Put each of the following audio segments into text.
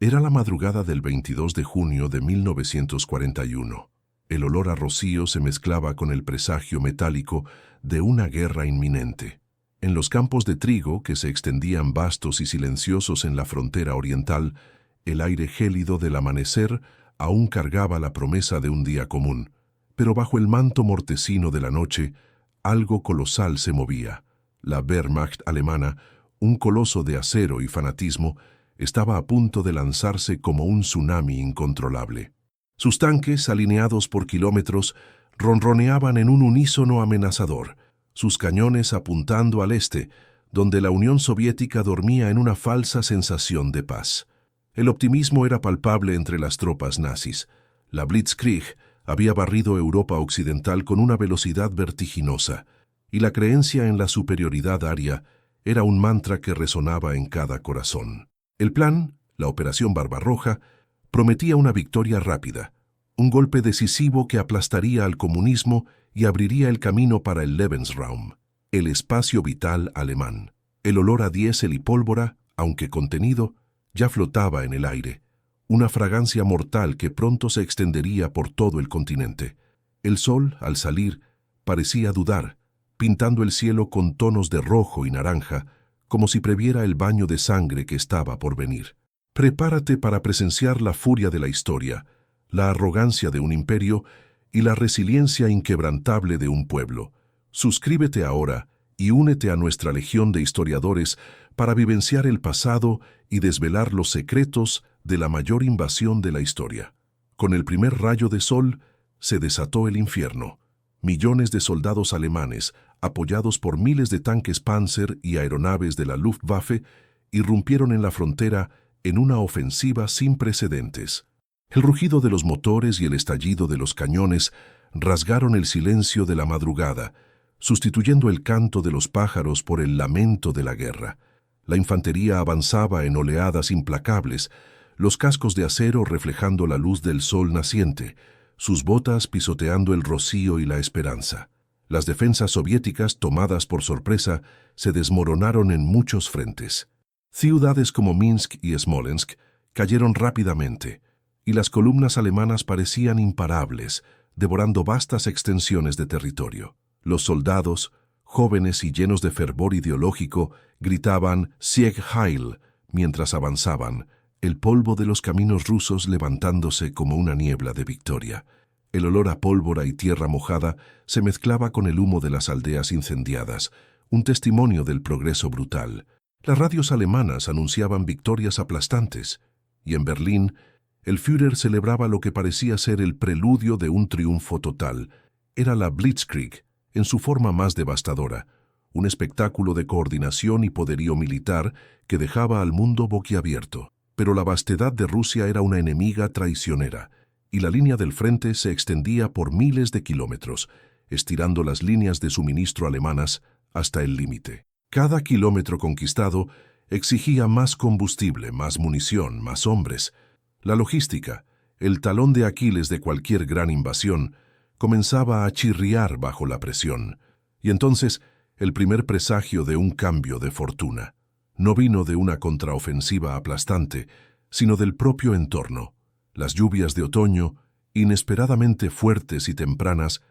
Era la madrugada del 22 de junio de 1941. El olor a rocío se mezclaba con el presagio metálico de una guerra inminente. En los campos de trigo, que se extendían vastos y silenciosos en la frontera oriental, el aire gélido del amanecer aún cargaba la promesa de un día común. Pero bajo el manto mortecino de la noche, algo colosal se movía. La Wehrmacht alemana, un coloso de acero y fanatismo, estaba a punto de lanzarse como un tsunami incontrolable. Sus tanques, alineados por kilómetros, ronroneaban en un unísono amenazador, sus cañones apuntando al este, donde la Unión Soviética dormía en una falsa sensación de paz. El optimismo era palpable entre las tropas nazis. La Blitzkrieg había barrido Europa occidental con una velocidad vertiginosa, y la creencia en la superioridad aria era un mantra que resonaba en cada corazón. El plan, la Operación Barbarroja, prometía una victoria rápida, un golpe decisivo que aplastaría al comunismo y abriría el camino para el Lebensraum, el espacio vital alemán. El olor a diésel y pólvora, aunque contenido, ya flotaba en el aire, una fragancia mortal que pronto se extendería por todo el continente. El sol, al salir, parecía dudar, pintando el cielo con tonos de rojo y naranja, como si previera el baño de sangre que estaba por venir. Prepárate para presenciar la furia de la historia, la arrogancia de un imperio y la resiliencia inquebrantable de un pueblo. Suscríbete ahora y únete a nuestra legión de historiadores para vivenciar el pasado y desvelar los secretos de la mayor invasión de la historia. Con el primer rayo de sol se desató el infierno. Millones de soldados alemanes, apoyados por miles de tanques Panzer y aeronaves de la Luftwaffe, irrumpieron en la frontera en una ofensiva sin precedentes. El rugido de los motores y el estallido de los cañones rasgaron el silencio de la madrugada, sustituyendo el canto de los pájaros por el lamento de la guerra. La infantería avanzaba en oleadas implacables, los cascos de acero reflejando la luz del sol naciente, sus botas pisoteando el rocío y la esperanza. Las defensas soviéticas, tomadas por sorpresa, se desmoronaron en muchos frentes. Ciudades como Minsk y Smolensk cayeron rápidamente, y las columnas alemanas parecían imparables, devorando vastas extensiones de territorio. Los soldados, jóvenes y llenos de fervor ideológico, gritaban «Sieg Heil» mientras avanzaban, el polvo de los caminos rusos levantándose como una niebla de victoria. El olor a pólvora y tierra mojada se mezclaba con el humo de las aldeas incendiadas, un testimonio del progreso brutal. Las radios alemanas anunciaban victorias aplastantes, y en Berlín, el Führer celebraba lo que parecía ser el preludio de un triunfo total. Era la Blitzkrieg, en su forma más devastadora, un espectáculo de coordinación y poderío militar que dejaba al mundo boquiabierto. Pero la vastedad de Rusia era una enemiga traicionera, y la línea del frente se extendía por miles de kilómetros, estirando las líneas de suministro alemanas hasta el límite. Cada kilómetro conquistado exigía más combustible, más munición, más hombres. La logística, el talón de Aquiles de cualquier gran invasión, comenzaba a chirriar bajo la presión, y entonces el primer presagio de un cambio de fortuna. No vino de una contraofensiva aplastante, sino del propio entorno. Las lluvias de otoño, inesperadamente fuertes y tempranas,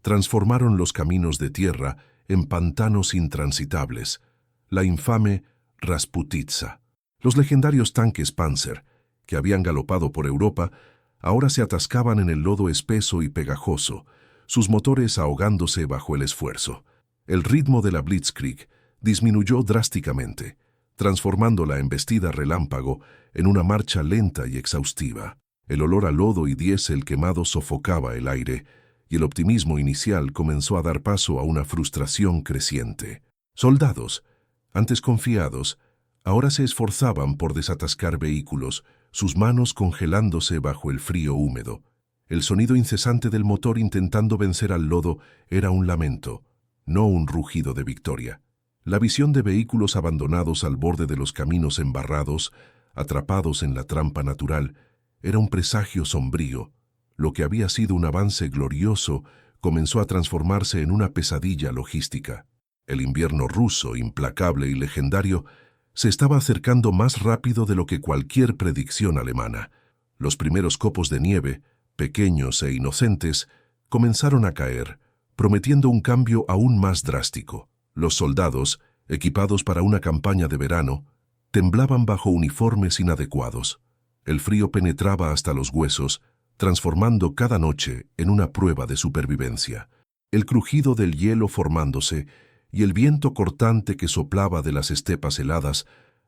transformaron los caminos de tierra en pantanos intransitables, la infame Rasputitsa. Los legendarios tanques Panzer, que habían galopado por Europa, ahora se atascaban en el lodo espeso y pegajoso, sus motores ahogándose bajo el esfuerzo. El ritmo de la Blitzkrieg disminuyó drásticamente, transformando la embestida relámpago en una marcha lenta y exhaustiva. El olor a lodo y diésel quemado sofocaba el aire, y el optimismo inicial comenzó a dar paso a una frustración creciente. Soldados, antes confiados, ahora se esforzaban por desatascar vehículos, sus manos congelándose bajo el frío húmedo. El sonido incesante del motor intentando vencer al lodo era un lamento, no un rugido de victoria. La visión de vehículos abandonados al borde de los caminos embarrados, atrapados en la trampa natural, era un presagio sombrío. Lo que había sido un avance glorioso comenzó a transformarse en una pesadilla logística. El invierno ruso, implacable y legendario, se estaba acercando más rápido de lo que cualquier predicción alemana. Los primeros copos de nieve, pequeños e inocentes, comenzaron a caer, prometiendo un cambio aún más drástico. Los soldados, equipados para una campaña de verano, temblaban bajo uniformes inadecuados. El frío penetraba hasta los huesos, transformando cada noche en una prueba de supervivencia. El crujido del hielo formándose y el viento cortante que soplaba de las estepas heladas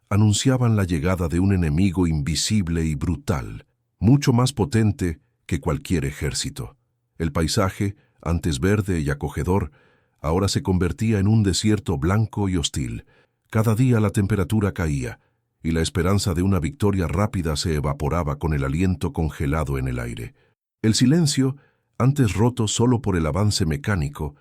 anunciaban la llegada de un enemigo invisible y brutal, mucho más potente que cualquier ejército. El paisaje, antes verde y acogedor, ahora se convertía en un desierto blanco y hostil. Cada día la temperatura caía, y la esperanza de una victoria rápida se evaporaba con el aliento congelado en el aire. El silencio, antes roto solo por el avance mecánico,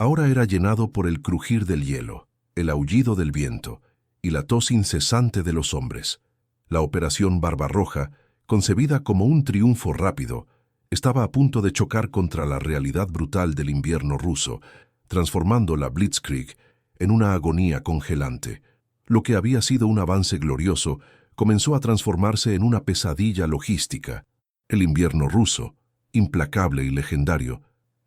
ahora era llenado por el crujir del hielo, el aullido del viento y la tos incesante de los hombres. La operación Barbarroja, concebida como un triunfo rápido, estaba a punto de chocar contra la realidad brutal del invierno ruso, transformando la Blitzkrieg en una agonía congelante. Lo que había sido un avance glorioso comenzó a transformarse en una pesadilla logística. El invierno ruso, implacable y legendario,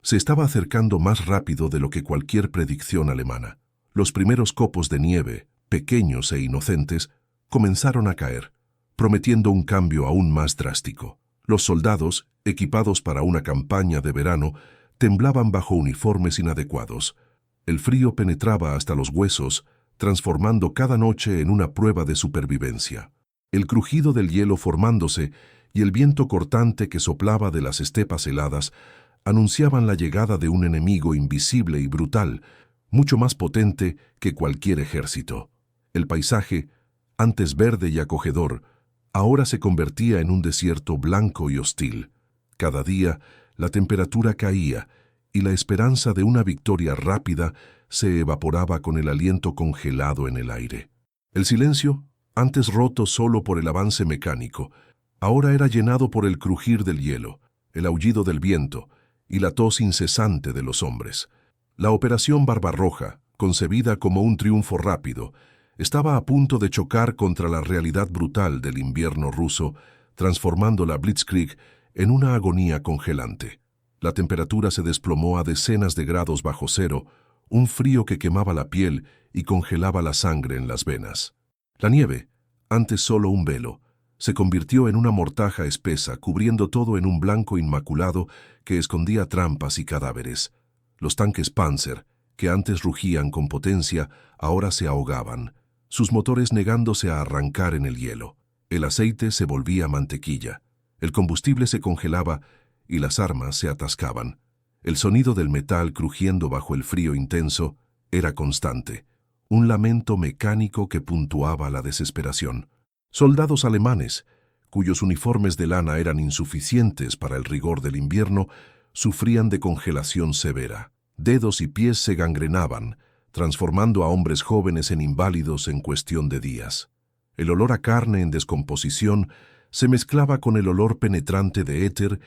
se estaba acercando más rápido de lo que cualquier predicción alemana. Los primeros copos de nieve, pequeños e inocentes, comenzaron a caer, prometiendo un cambio aún más drástico. Los soldados, equipados para una campaña de verano, temblaban bajo uniformes inadecuados. El frío penetraba hasta los huesos, transformando cada noche en una prueba de supervivencia. El crujido del hielo formándose y el viento cortante que soplaba de las estepas heladas anunciaban la llegada de un enemigo invisible y brutal, mucho más potente que cualquier ejército. El paisaje, antes verde y acogedor, ahora se convertía en un desierto blanco y hostil. Cada día, la temperatura caía y la esperanza de una victoria rápida se evaporaba con el aliento congelado en el aire. El silencio, antes roto solo por el avance mecánico, ahora era llenado por el crujir del hielo, el aullido del viento y la tos incesante de los hombres. La operación Barbarroja, concebida como un triunfo rápido, estaba a punto de chocar contra la realidad brutal del invierno ruso, transformando la Blitzkrieg en una agonía congelante. La temperatura se desplomó a decenas de grados bajo cero, un frío que quemaba la piel y congelaba la sangre en las venas. La nieve, antes solo un velo, se convirtió en una mortaja espesa, cubriendo todo en un blanco inmaculado que escondía trampas y cadáveres. Los tanques Panzer, que antes rugían con potencia, ahora se ahogaban, sus motores negándose a arrancar en el hielo. El aceite se volvía mantequilla, el combustible se congelaba y las armas se atascaban. El sonido del metal crujiendo bajo el frío intenso era constante, un lamento mecánico que puntuaba la desesperación. Soldados alemanes, cuyos uniformes de lana eran insuficientes para el rigor del invierno, sufrían de congelación severa. Dedos y pies se gangrenaban, transformando a hombres jóvenes en inválidos en cuestión de días. El olor a carne en descomposición se mezclaba con el olor penetrante de éter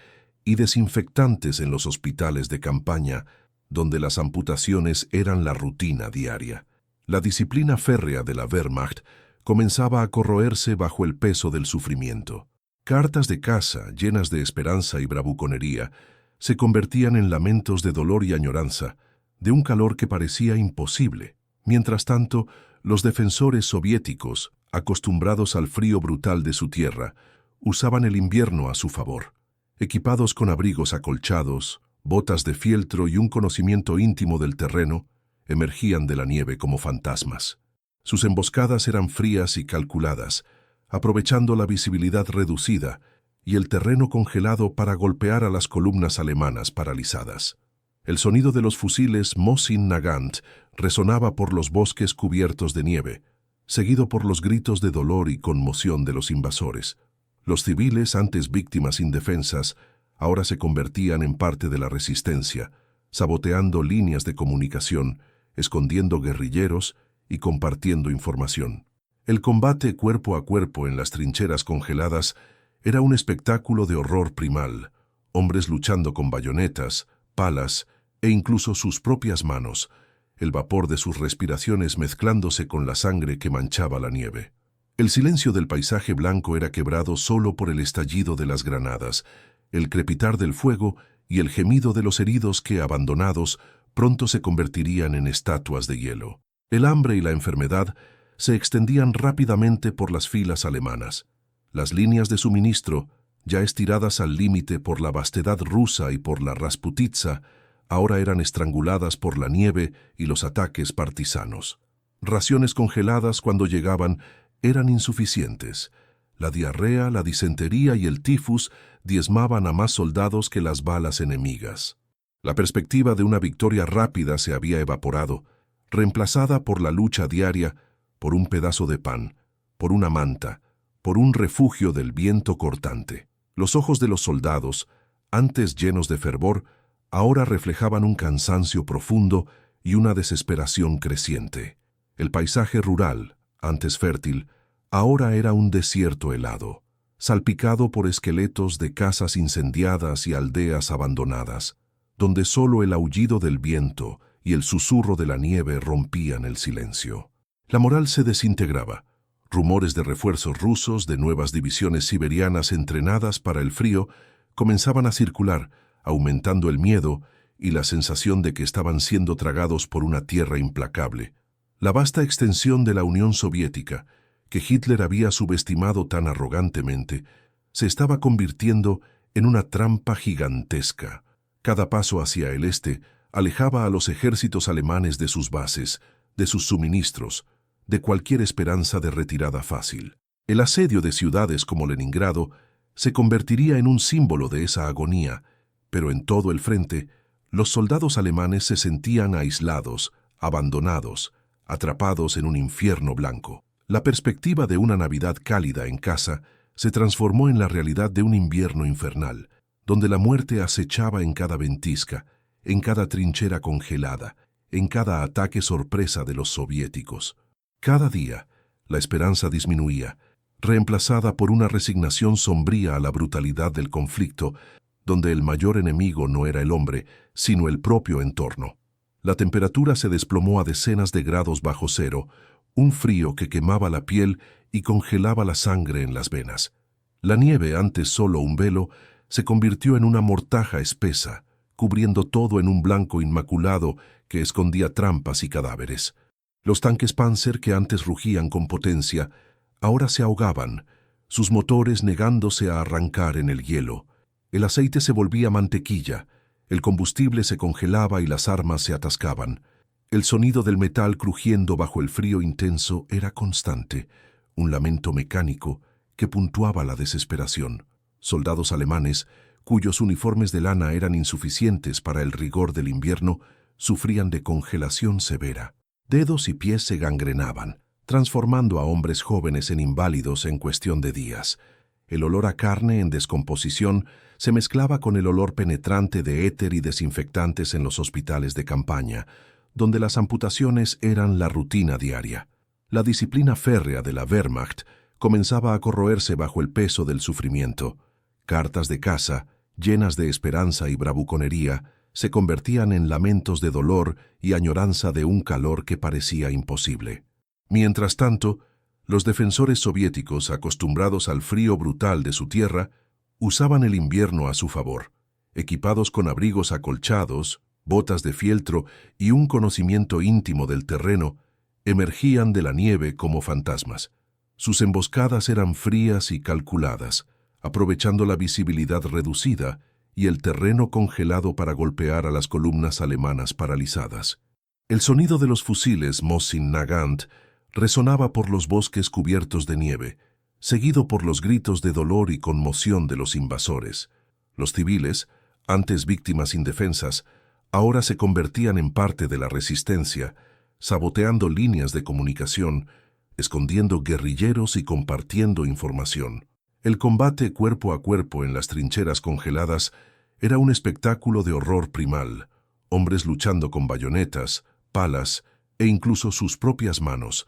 y desinfectantes en los hospitales de campaña, donde las amputaciones eran la rutina diaria. La disciplina férrea de la Wehrmacht comenzaba a corroerse bajo el peso del sufrimiento. Cartas de casa, llenas de esperanza y bravuconería, se convertían en lamentos de dolor y añoranza, de un calor que parecía imposible. Mientras tanto, los defensores soviéticos, acostumbrados al frío brutal de su tierra, usaban el invierno a su favor. Equipados con abrigos acolchados, botas de fieltro y un conocimiento íntimo del terreno, emergían de la nieve como fantasmas. Sus emboscadas eran frías y calculadas, aprovechando la visibilidad reducida y el terreno congelado para golpear a las columnas alemanas paralizadas. El sonido de los fusiles Mosin Nagant resonaba por los bosques cubiertos de nieve, seguido por los gritos de dolor y conmoción de los invasores. Los civiles, antes víctimas indefensas, ahora se convertían en parte de la resistencia, saboteando líneas de comunicación, escondiendo guerrilleros y compartiendo información. El combate cuerpo a cuerpo en las trincheras congeladas era un espectáculo de horror primal, hombres luchando con bayonetas, palas e incluso sus propias manos, el vapor de sus respiraciones mezclándose con la sangre que manchaba la nieve. El silencio del paisaje blanco era quebrado solo por el estallido de las granadas, el crepitar del fuego y el gemido de los heridos que, abandonados, pronto se convertirían en estatuas de hielo. El hambre y la enfermedad se extendían rápidamente por las filas alemanas. Las líneas de suministro, ya estiradas al límite por la vastedad rusa y por la Rasputitsa, ahora eran estranguladas por la nieve y los ataques partisanos. Raciones congeladas cuando llegaban eran insuficientes. La diarrea, la disentería y el tifus diezmaban a más soldados que las balas enemigas. La perspectiva de una victoria rápida se había evaporado, reemplazada por la lucha diaria, por un pedazo de pan, por una manta, por un refugio del viento cortante. Los ojos de los soldados, antes llenos de fervor, ahora reflejaban un cansancio profundo y una desesperación creciente. El paisaje rural, antes fértil, ahora era un desierto helado, salpicado por esqueletos de casas incendiadas y aldeas abandonadas, donde solo el aullido del viento y el susurro de la nieve rompían el silencio. La moral se desintegraba. Rumores de refuerzos rusos, de nuevas divisiones siberianas entrenadas para el frío, comenzaban a circular, aumentando el miedo y la sensación de que estaban siendo tragados por una tierra implacable. La vasta extensión de la Unión Soviética, que Hitler había subestimado tan arrogantemente, se estaba convirtiendo en una trampa gigantesca. Cada paso hacia el este alejaba a los ejércitos alemanes de sus bases, de sus suministros, de cualquier esperanza de retirada fácil. El asedio de ciudades como Leningrado se convertiría en un símbolo de esa agonía, pero en todo el frente, los soldados alemanes se sentían aislados, abandonados, atrapados en un infierno blanco. La perspectiva de una Navidad cálida en casa se transformó en la realidad de un invierno infernal, donde la muerte acechaba en cada ventisca, en cada trinchera congelada, en cada ataque sorpresa de los soviéticos. Cada día, la esperanza disminuía, reemplazada por una resignación sombría a la brutalidad del conflicto, donde el mayor enemigo no era el hombre, sino el propio entorno. La temperatura se desplomó a decenas de grados bajo cero, un frío que quemaba la piel y congelaba la sangre en las venas. La nieve, antes solo un velo, se convirtió en una mortaja espesa, cubriendo todo en un blanco inmaculado que escondía trampas y cadáveres. Los tanques Panzer que antes rugían con potencia, ahora se ahogaban, sus motores negándose a arrancar en el hielo. El aceite se volvía mantequilla, el combustible se congelaba y las armas se atascaban. El sonido del metal crujiendo bajo el frío intenso era constante, un lamento mecánico que puntuaba la desesperación. Soldados alemanes, cuyos uniformes de lana eran insuficientes para el rigor del invierno, sufrían de congelación severa. Dedos y pies se gangrenaban, transformando a hombres jóvenes en inválidos en cuestión de días. El olor a carne en descomposición se mezclaba con el olor penetrante de éter y desinfectantes en los hospitales de campaña, donde las amputaciones eran la rutina diaria. La disciplina férrea de la Wehrmacht comenzaba a corroerse bajo el peso del sufrimiento. Cartas de casa, llenas de esperanza y bravuconería, se convertían en lamentos de dolor y añoranza de un calor que parecía imposible. Mientras tanto, los defensores soviéticos, acostumbrados al frío brutal de su tierra, usaban el invierno a su favor. Equipados con abrigos acolchados, botas de fieltro y un conocimiento íntimo del terreno, emergían de la nieve como fantasmas. Sus emboscadas eran frías y calculadas, aprovechando la visibilidad reducida y el terreno congelado para golpear a las columnas alemanas paralizadas. El sonido de los fusiles Mosin-Nagant resonaba por los bosques cubiertos de nieve, seguido por los gritos de dolor y conmoción de los invasores. Los civiles, antes víctimas indefensas, ahora se convertían en parte de la resistencia, saboteando líneas de comunicación, escondiendo guerrilleros y compartiendo información. El combate cuerpo a cuerpo en las trincheras congeladas era un espectáculo de horror primal, hombres luchando con bayonetas, palas e incluso sus propias manos,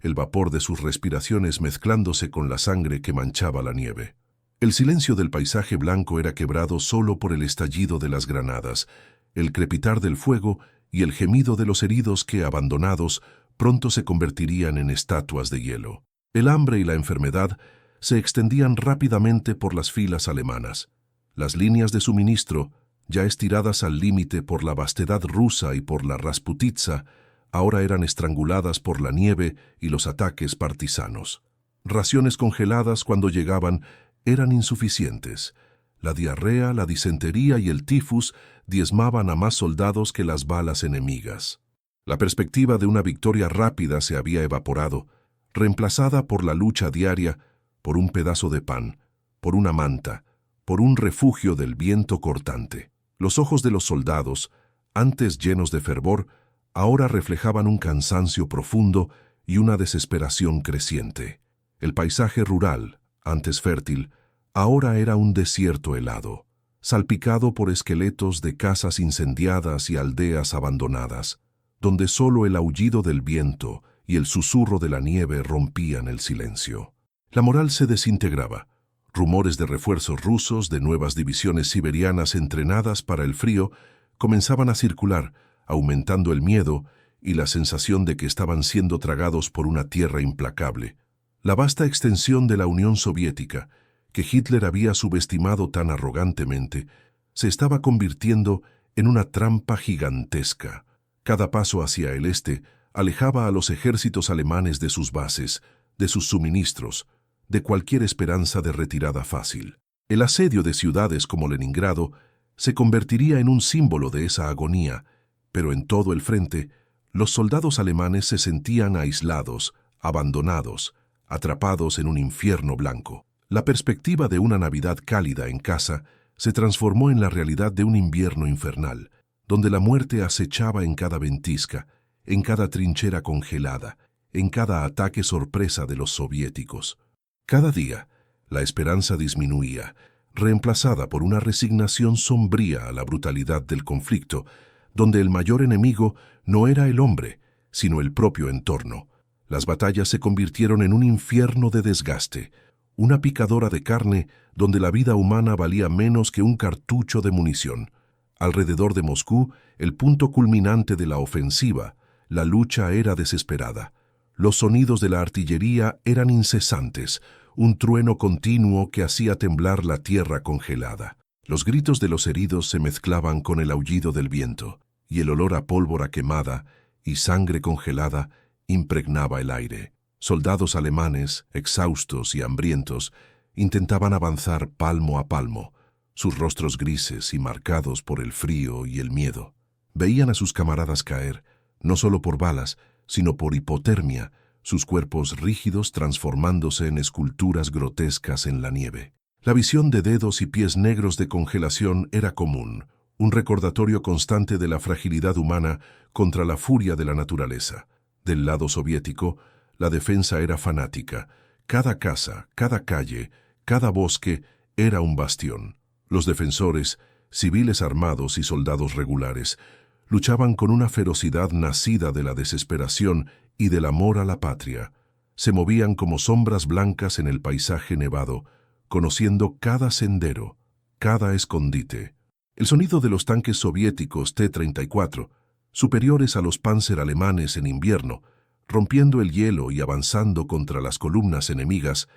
el vapor de sus respiraciones mezclándose con la sangre que manchaba la nieve. El silencio del paisaje blanco era quebrado solo por el estallido de las granadas, el crepitar del fuego y el gemido de los heridos que, abandonados, pronto se convertirían en estatuas de hielo. El hambre y la enfermedad se extendían rápidamente por las filas alemanas. Las líneas de suministro, ya estiradas al límite por la vastedad rusa y por la Rasputitsa, ahora eran estranguladas por la nieve y los ataques partisanos. Raciones congeladas, cuando llegaban, eran insuficientes. La diarrea, la disentería y el tifus diezmaban a más soldados que las balas enemigas. La perspectiva de una victoria rápida se había evaporado, reemplazada por la lucha diaria, por un pedazo de pan, por una manta, por un refugio del viento cortante. Los ojos de los soldados, antes llenos de fervor, ahora reflejaban un cansancio profundo y una desesperación creciente. El paisaje rural, antes fértil, ahora era un desierto helado, salpicado por esqueletos de casas incendiadas y aldeas abandonadas, donde solo el aullido del viento y el susurro de la nieve rompían el silencio. La moral se desintegraba. Rumores de refuerzos rusos, de nuevas divisiones siberianas entrenadas para el frío, comenzaban a circular, aumentando el miedo y la sensación de que estaban siendo tragados por una tierra implacable. La vasta extensión de la Unión Soviética, que Hitler había subestimado tan arrogantemente, se estaba convirtiendo en una trampa gigantesca. Cada paso hacia el este alejaba a los ejércitos alemanes de sus bases, de sus suministros, de cualquier esperanza de retirada fácil. El asedio de ciudades como Leningrado se convertiría en un símbolo de esa agonía, pero en todo el frente, los soldados alemanes se sentían aislados, abandonados, atrapados en un infierno blanco. La perspectiva de una Navidad cálida en casa se transformó en la realidad de un invierno infernal, donde la muerte acechaba en cada ventisca, en cada trinchera congelada, en cada ataque sorpresa de los soviéticos. Cada día, la esperanza disminuía, reemplazada por una resignación sombría a la brutalidad del conflicto, donde el mayor enemigo no era el hombre, sino el propio entorno. Las batallas se convirtieron en un infierno de desgaste, una picadora de carne donde la vida humana valía menos que un cartucho de munición. Alrededor de Moscú, el punto culminante de la ofensiva, la lucha era desesperada. Los sonidos de la artillería eran incesantes, un trueno continuo que hacía temblar la tierra congelada. Los gritos de los heridos se mezclaban con el aullido del viento, y el olor a pólvora quemada y sangre congelada impregnaba el aire. Soldados alemanes, exhaustos y hambrientos, intentaban avanzar palmo a palmo, sus rostros grises y marcados por el frío y el miedo. Veían a sus camaradas caer, no solo por balas, sino por hipotermia, sus cuerpos rígidos transformándose en esculturas grotescas en la nieve. La visión de dedos y pies negros de congelación era común, un recordatorio constante de la fragilidad humana contra la furia de la naturaleza. Del lado soviético, la defensa era fanática. Cada casa, cada calle, cada bosque era un bastión. Los defensores, civiles armados y soldados regulares, luchaban con una ferocidad nacida de la desesperación y del amor a la patria. Se movían como sombras blancas en el paisaje nevado, conociendo cada sendero, cada escondite. El sonido de los tanques soviéticos T-34, superiores a los Panzer alemanes en invierno, rompiendo el hielo y avanzando contra las columnas enemigas,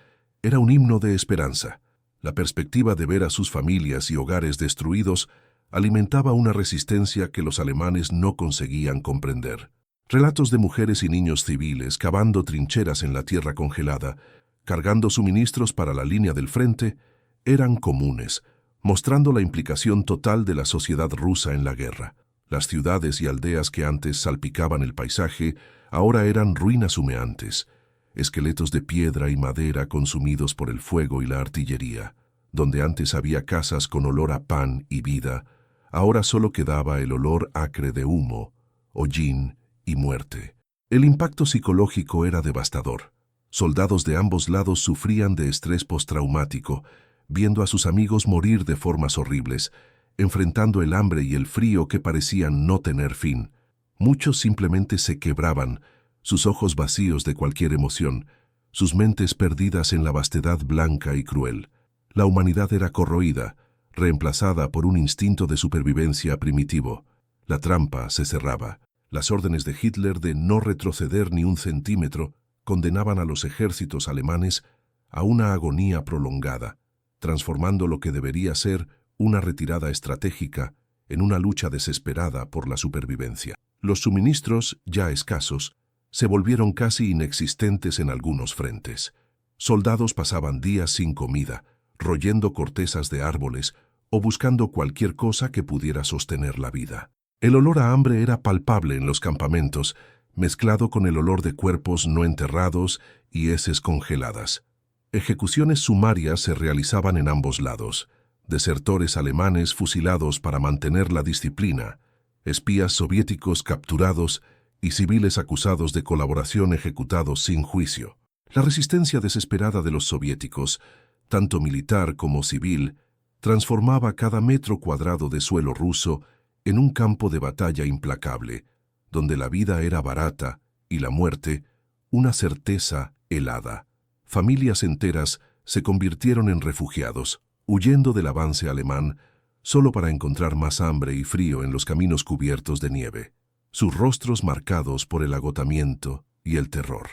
era un himno de esperanza. La perspectiva de ver a sus familias y hogares destruidos alimentaba una resistencia que los alemanes no conseguían comprender. Relatos de mujeres y niños civiles cavando trincheras en la tierra congelada, cargando suministros para la línea del frente, eran comunes, mostrando la implicación total de la sociedad rusa en la guerra. Las ciudades y aldeas que antes salpicaban el paisaje ahora eran ruinas humeantes, esqueletos de piedra y madera consumidos por el fuego y la artillería. Donde antes había casas con olor a pan y vida, ahora solo quedaba el olor acre de humo, hollín y muerte. El impacto psicológico era devastador. Soldados de ambos lados sufrían de estrés postraumático, viendo a sus amigos morir de formas horribles, enfrentando el hambre y el frío que parecían no tener fin. Muchos simplemente se quebraban, sus ojos vacíos de cualquier emoción, sus mentes perdidas en la vastedad blanca y cruel. La humanidad era corroída, reemplazada por un instinto de supervivencia primitivo. La trampa se cerraba. Las órdenes de Hitler de no retroceder ni un centímetro condenaban a los ejércitos alemanes a una agonía prolongada, transformando lo que debería ser una retirada estratégica en una lucha desesperada por la supervivencia. Los suministros, ya escasos, se volvieron casi inexistentes en algunos frentes. Soldados pasaban días sin comida, royendo cortezas de árboles o buscando cualquier cosa que pudiera sostener la vida. El olor a hambre era palpable en los campamentos, mezclado con el olor de cuerpos no enterrados y heces congeladas. Ejecuciones sumarias se realizaban en ambos lados. Desertores alemanes fusilados para mantener la disciplina, espías soviéticos capturados y civiles acusados de colaboración ejecutados sin juicio. La resistencia desesperada de los soviéticos, tanto militar como civil, transformaba cada metro cuadrado de suelo ruso en un campo de batalla implacable, donde la vida era barata y la muerte una certeza helada. Familias enteras se convirtieron en refugiados, huyendo del avance alemán, solo para encontrar más hambre y frío en los caminos cubiertos de nieve, sus rostros marcados por el agotamiento y el terror.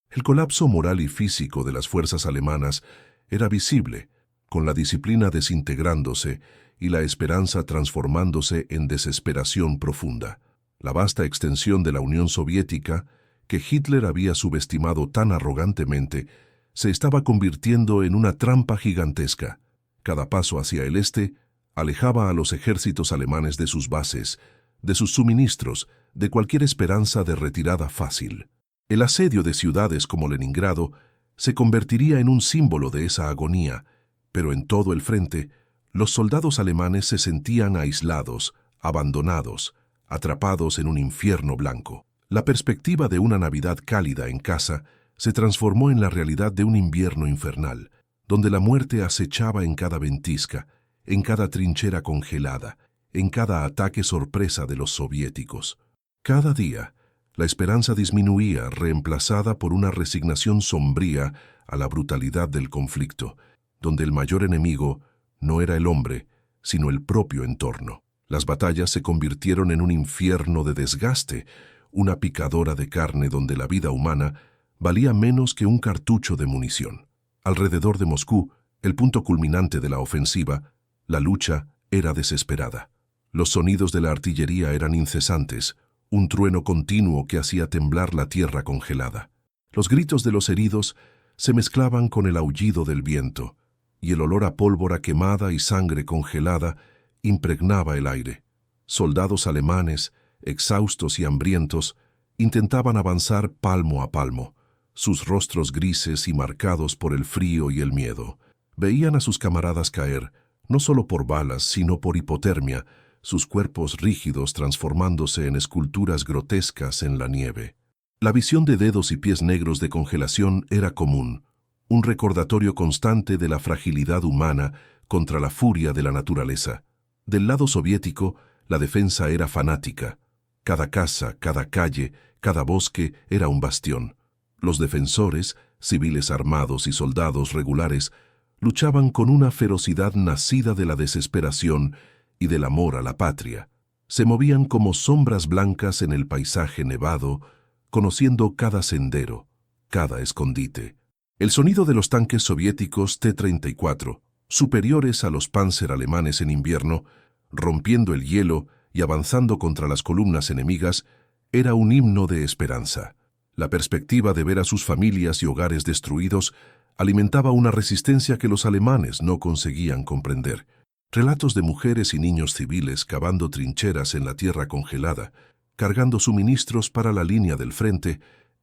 El colapso moral y físico de las fuerzas alemanas era visible, con la disciplina desintegrándose y la esperanza transformándose en desesperación profunda. La vasta extensión de la Unión Soviética, que Hitler había subestimado tan arrogantemente, se estaba convirtiendo en una trampa gigantesca. Cada paso hacia el este alejaba a los ejércitos alemanes de sus bases, de sus suministros, de cualquier esperanza de retirada fácil. El asedio de ciudades como Leningrado se convertiría en un símbolo de esa agonía, pero en todo el frente, los soldados alemanes se sentían aislados, abandonados, atrapados en un infierno blanco. La perspectiva de una Navidad cálida en casa se transformó en la realidad de un invierno infernal, donde la muerte acechaba en cada ventisca, en cada trinchera congelada, en cada ataque sorpresa de los soviéticos. Cada día, la esperanza disminuía, reemplazada por una resignación sombría a la brutalidad del conflicto, donde el mayor enemigo no era el hombre, sino el propio entorno. Las batallas se convirtieron en un infierno de desgaste, una picadora de carne donde la vida humana valía menos que un cartucho de munición. Alrededor de Moscú, el punto culminante de la ofensiva, la lucha era desesperada. Los sonidos de la artillería eran incesantes, un trueno continuo que hacía temblar la tierra congelada. Los gritos de los heridos se mezclaban con el aullido del viento, y el olor a pólvora quemada y sangre congelada impregnaba el aire. Soldados alemanes, exhaustos y hambrientos, intentaban avanzar palmo a palmo, sus rostros grises y marcados por el frío y el miedo. Veían a sus camaradas caer, no solo por balas, sino por hipotermia, sus cuerpos rígidos transformándose en esculturas grotescas en la nieve. La visión de dedos y pies negros de congelación era común, un recordatorio constante de la fragilidad humana contra la furia de la naturaleza. Del lado soviético, la defensa era fanática. Cada casa, cada calle, cada bosque era un bastión. Los defensores, civiles armados y soldados regulares, luchaban con una ferocidad nacida de la desesperación y del amor a la patria. Se movían como sombras blancas en el paisaje nevado, conociendo cada sendero, cada escondite. El sonido de los tanques soviéticos T-34, superiores a los Panzer alemanes en invierno, rompiendo el hielo y avanzando contra las columnas enemigas, era un himno de esperanza. La perspectiva de ver a sus familias y hogares destruidos alimentaba una resistencia que los alemanes no conseguían comprender. Relatos de mujeres y niños civiles cavando trincheras en la tierra congelada, cargando suministros para la línea del frente,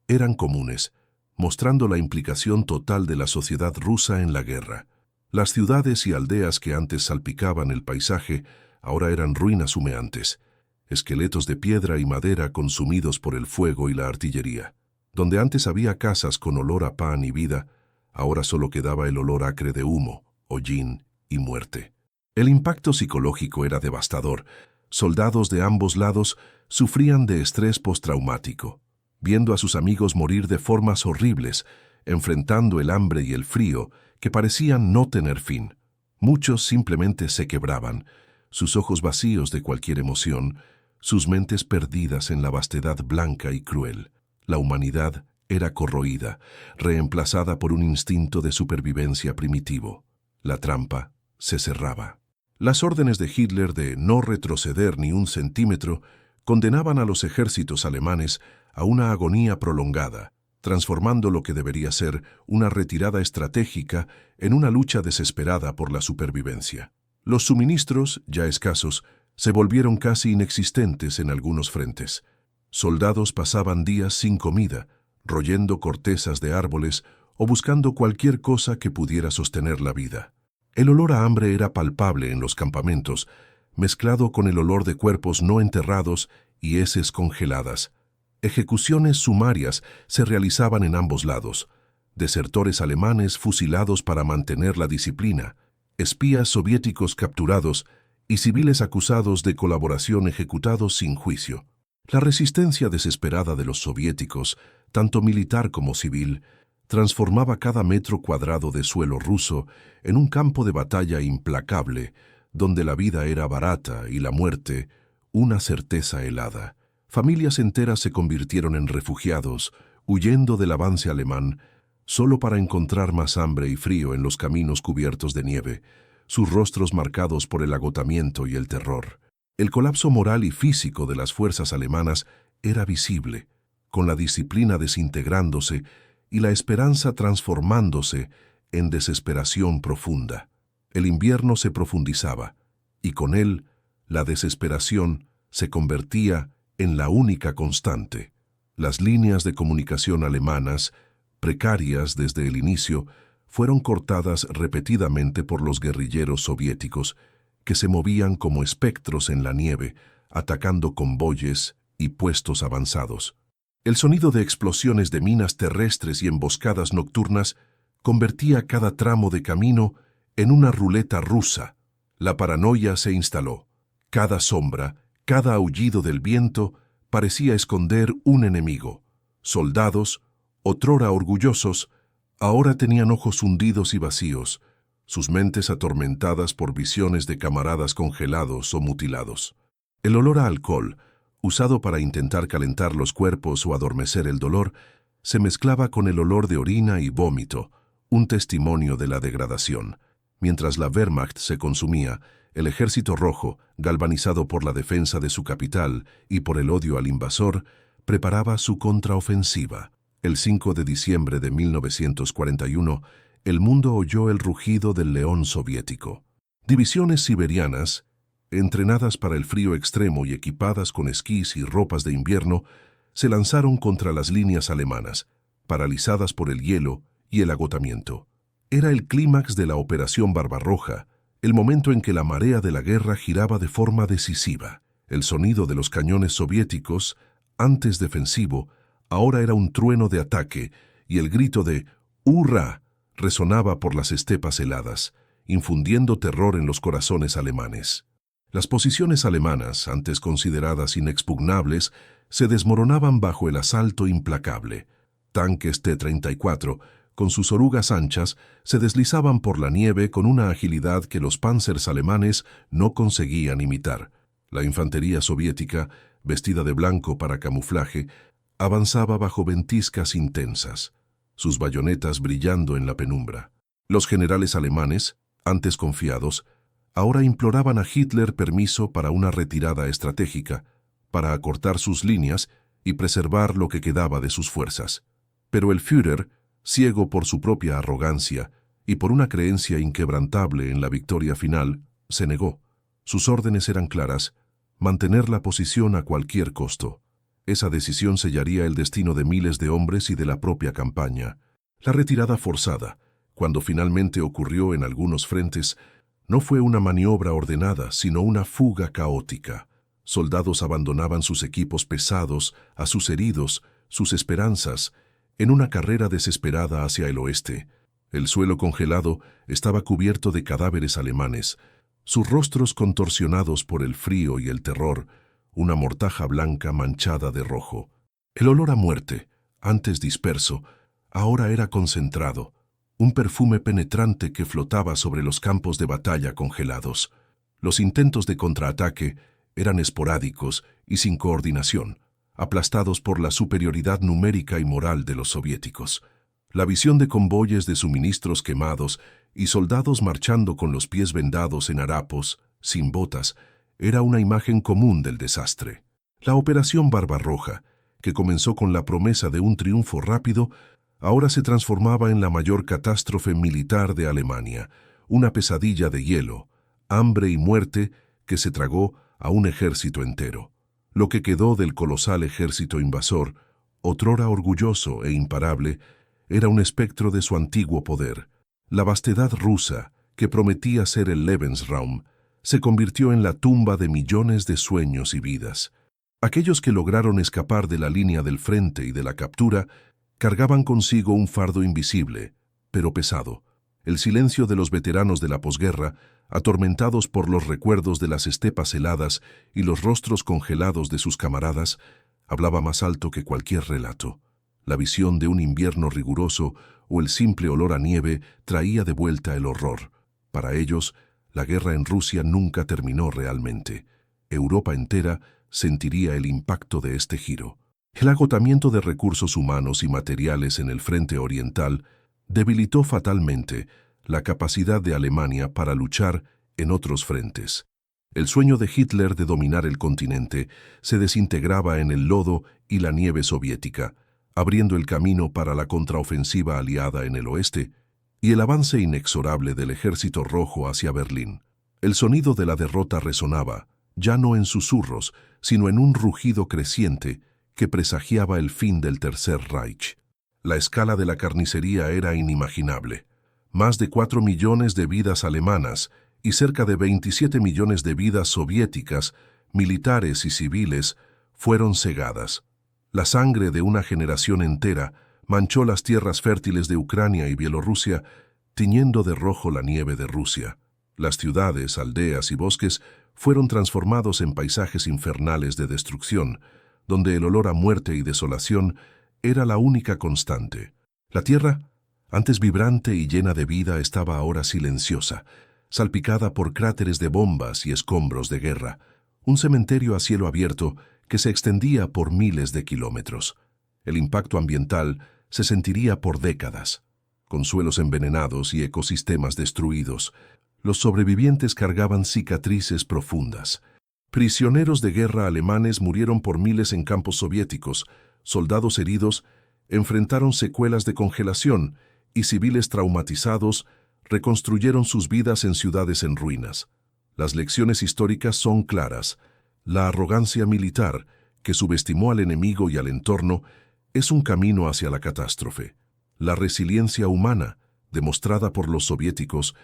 eran comunes, mostrando la implicación total de la sociedad rusa en la guerra. Las ciudades y aldeas que antes salpicaban el paisaje ahora eran ruinas humeantes, esqueletos de piedra y madera consumidos por el fuego y la artillería. Donde antes había casas con olor a pan y vida, ahora solo quedaba el olor acre de humo, hollín y muerte. El impacto psicológico era devastador. Soldados de ambos lados sufrían de estrés postraumático, viendo a sus amigos morir de formas horribles, enfrentando el hambre y el frío que parecían no tener fin. Muchos simplemente se quebraban, sus ojos vacíos de cualquier emoción, sus mentes perdidas en la vastedad blanca y cruel. La humanidad era corroída, reemplazada por un instinto de supervivencia primitivo. La trampa se cerraba. Las órdenes de Hitler de no retroceder ni un centímetro condenaban a los ejércitos alemanes a una agonía prolongada, transformando lo que debería ser una retirada estratégica en una lucha desesperada por la supervivencia. Los suministros, ya escasos, se volvieron casi inexistentes en algunos frentes. Soldados pasaban días sin comida, royendo cortezas de árboles o buscando cualquier cosa que pudiera sostener la vida. El olor a hambre era palpable en los campamentos, mezclado con el olor de cuerpos no enterrados y heces congeladas. Ejecuciones sumarias se realizaban en ambos lados. Desertores alemanes fusilados para mantener la disciplina, espías soviéticos capturados y civiles acusados de colaboración ejecutados sin juicio. La resistencia desesperada de los soviéticos, tanto militar como civil, transformaba cada metro cuadrado de suelo ruso en un campo de batalla implacable, donde la vida era barata y la muerte una certeza helada. Familias enteras se convirtieron en refugiados, huyendo del avance alemán, solo para encontrar más hambre y frío en los caminos cubiertos de nieve, sus rostros marcados por el agotamiento y el terror. El colapso moral y físico de las fuerzas alemanas era visible, con la disciplina desintegrándose y la esperanza transformándose en desesperación profunda. El invierno se profundizaba, y con él la desesperación se convertía en la única constante. Las líneas de comunicación alemanas, precarias desde el inicio, fueron cortadas repetidamente por los guerrilleros soviéticos, que se movían como espectros en la nieve, atacando convoyes y puestos avanzados. El sonido de explosiones de minas terrestres y emboscadas nocturnas convertía cada tramo de camino en una ruleta rusa. La paranoia se instaló. Cada sombra, cada aullido del viento parecía esconder un enemigo. Soldados, otrora orgullosos, ahora tenían ojos hundidos y vacíos, sus mentes atormentadas por visiones de camaradas congelados o mutilados. El olor a alcohol, usado para intentar calentar los cuerpos o adormecer el dolor, se mezclaba con el olor de orina y vómito, un testimonio de la degradación. Mientras la Wehrmacht se consumía, el Ejército Rojo, galvanizado por la defensa de su capital y por el odio al invasor, preparaba su contraofensiva. El 5 de diciembre de 1941, el mundo oyó el rugido del león soviético. Divisiones siberianas, entrenadas para el frío extremo y equipadas con esquís y ropas de invierno, se lanzaron contra las líneas alemanas, paralizadas por el hielo y el agotamiento. Era el clímax de la Operación Barbarroja, el momento en que la marea de la guerra giraba de forma decisiva. El sonido de los cañones soviéticos, antes defensivo, ahora era un trueno de ataque, y el grito de ¡Hurra! Resonaba por las estepas heladas, infundiendo terror en los corazones alemanes. Las posiciones alemanas, antes consideradas inexpugnables, se desmoronaban bajo el asalto implacable. Tanques T-34, con sus orugas anchas, se deslizaban por la nieve con una agilidad que los panzers alemanes no conseguían imitar. La infantería soviética, vestida de blanco para camuflaje, avanzaba bajo ventiscas intensas, sus bayonetas brillando en la penumbra. Los generales alemanes, antes confiados, ahora imploraban a Hitler permiso para una retirada estratégica, para acortar sus líneas y preservar lo que quedaba de sus fuerzas. Pero el Führer, ciego por su propia arrogancia y por una creencia inquebrantable en la victoria final, se negó. Sus órdenes eran claras: mantener la posición a cualquier costo. Esa decisión sellaría el destino de miles de hombres y de la propia campaña. La retirada forzada, cuando finalmente ocurrió en algunos frentes, no fue una maniobra ordenada, sino una fuga caótica. Soldados abandonaban sus equipos pesados, a sus heridos, sus esperanzas, en una carrera desesperada hacia el oeste. El suelo congelado estaba cubierto de cadáveres alemanes, sus rostros contorsionados por el frío y el terror, una mortaja blanca manchada de rojo. El olor a muerte, antes disperso, ahora era concentrado, un perfume penetrante que flotaba sobre los campos de batalla congelados. Los intentos de contraataque, eran esporádicos y sin coordinación, aplastados por la superioridad numérica y moral de los soviéticos. La visión de convoyes de suministros quemados y soldados marchando con los pies vendados en harapos, sin botas, era una imagen común del desastre. La Operación Barbarroja, que comenzó con la promesa de un triunfo rápido, ahora se transformaba en la mayor catástrofe militar de Alemania, una pesadilla de hielo, hambre y muerte que se tragó a un ejército entero. Lo que quedó del colosal ejército invasor, otrora orgulloso e imparable, era un espectro de su antiguo poder. La vastedad rusa, que prometía ser el Lebensraum, se convirtió en la tumba de millones de sueños y vidas. Aquellos que lograron escapar de la línea del frente y de la captura cargaban consigo un fardo invisible, pero pesado. El silencio de los veteranos de la posguerra, atormentados por los recuerdos de las estepas heladas y los rostros congelados de sus camaradas, hablaba más alto que cualquier relato. La visión de un invierno riguroso o el simple olor a nieve traía de vuelta el horror. Para ellos, la guerra en Rusia nunca terminó realmente. Europa entera sentiría el impacto de este giro. El agotamiento de recursos humanos y materiales en el frente oriental debilitó fatalmente la capacidad de Alemania para luchar en otros frentes. El sueño de Hitler de dominar el continente se desintegraba en el lodo y la nieve soviética, abriendo el camino para la contraofensiva aliada en el oeste y el avance inexorable del Ejército Rojo hacia Berlín. El sonido de la derrota resonaba, ya no en susurros, sino en un rugido creciente que presagiaba el fin del Tercer Reich. La escala de la carnicería era inimaginable. Más de 4 millones de vidas alemanas y cerca de 27 millones de vidas soviéticas, militares y civiles, fueron cegadas. La sangre de una generación entera manchó las tierras fértiles de Ucrania y Bielorrusia, tiñendo de rojo la nieve de Rusia. Las ciudades, aldeas y bosques fueron transformados en paisajes infernales de destrucción, donde el olor a muerte y desolación era la única constante. La tierra, antes vibrante y llena de vida, estaba ahora silenciosa, salpicada por cráteres de bombas y escombros de guerra, un cementerio a cielo abierto que se extendía por miles de kilómetros. El impacto ambiental se sentiría por décadas. Con suelos envenenados y ecosistemas destruidos, los sobrevivientes cargaban cicatrices profundas. Prisioneros de guerra alemanes murieron por miles en campos soviéticos, soldados heridos enfrentaron secuelas de congelación y civiles traumatizados reconstruyeron sus vidas en ciudades en ruinas. Las lecciones históricas son claras. La arrogancia militar, que subestimó al enemigo y al entorno, es un camino hacia la catástrofe. La resiliencia humana, demostrada por los soviéticos,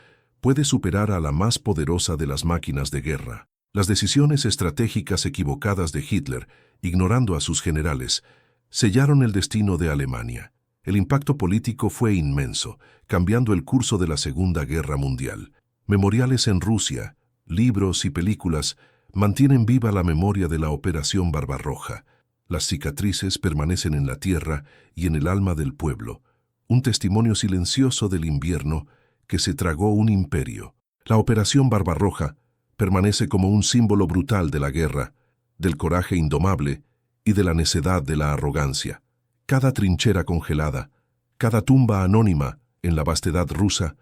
puede superar a la más poderosa de las máquinas de guerra. Las decisiones estratégicas equivocadas de Hitler, ignorando a sus generales, sellaron el destino de Alemania. El impacto político fue inmenso, cambiando el curso de la Segunda Guerra Mundial. Memoriales en Rusia, libros y películas mantienen viva la memoria de la Operación Barbarroja. Las cicatrices permanecen en la tierra y en el alma del pueblo, un testimonio silencioso del invierno que se tragó un imperio. La Operación Barbarroja permanece como un símbolo brutal de la guerra, del coraje indomable y de la necedad de la arrogancia. Cada trinchera congelada, cada tumba anónima en la vastedad rusa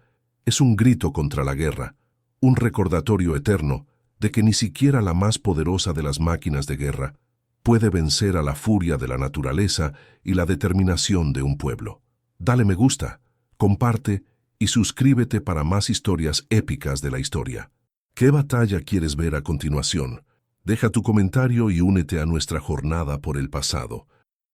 es un grito contra la guerra, un recordatorio eterno de que ni siquiera la más poderosa de las máquinas de guerra puede vencer a la furia de la naturaleza y la determinación de un pueblo. Dale me gusta, comparte y suscríbete para más historias épicas de la historia. ¿Qué batalla quieres ver a continuación? Deja tu comentario y únete a nuestra jornada por el pasado.